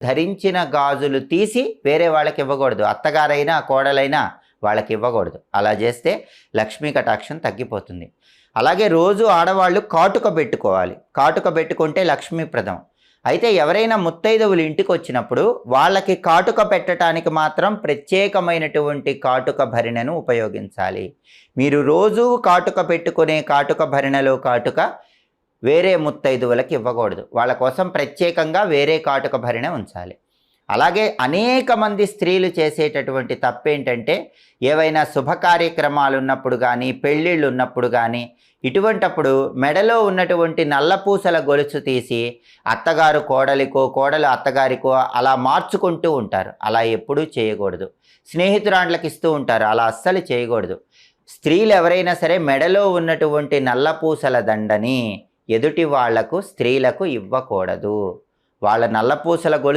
ధరించిన గాజులు తీసి వేరే వాళ్ళకి ఇవ్వకూడదు. అత్తగారైనా కోడలైనా వాళ్ళకి ఇవ్వకూడదు. అలా చేస్తే లక్ష్మీ కటాక్షం తగ్గిపోతుంది. అలాగే రోజు ఆడవాళ్ళు కాటుక పెట్టుకోవాలి. కాటుక పెట్టుకుంటే లక్ష్మీప్రదం. అయితే ఎవరైనా ముత్తైదువులు ఇంటికి వచ్చినప్పుడు వాళ్ళకి కాటుక పెట్టడానికి మాత్రం ప్రత్యేకమైనటువంటి కాటుక భరిణెను ఉపయోగించాలి. మీరు రోజు కాటుక పెట్టుకునే కాటుక భరిణెలో కాటుక వేరే ముత్తైదువులకి ఇవ్వకూడదు. వాళ్ళ కోసం ప్రత్యేకంగా వేరే కాటుక భరిణె ఉంచాలి. అలాగే అనేక మంది స్త్రీలు చేసేటటువంటి తప్పేంటంటే ఏవైనా శుభ కార్యక్రమాలు ఉన్నప్పుడు కానీ పెళ్ళిళ్ళు ఉన్నప్పుడు కానీ ఇటువంటప్పుడు మెడలో ఉన్నటువంటి నల్లపూసల గొలుసు తీసి అత్తగారు కోడలికో కోడలు అత్తగారికో అలా మార్చుకుంటూ ఉంటారు. అలా ఎప్పుడూ చేయకూడదు. స్నేహితురాండ్లకు ఇస్తూ ఉంటారు. అలా అస్సలు చేయకూడదు. స్త్రీలు ఎవరైనా సరే మెడలో ఉన్నటువంటి నల్లపూసల దండని ఎదుటి వాళ్లకు స్త్రీలకు ఇవ్వకూడదు. వాళ్ళ నల్లపూసల గొలుసు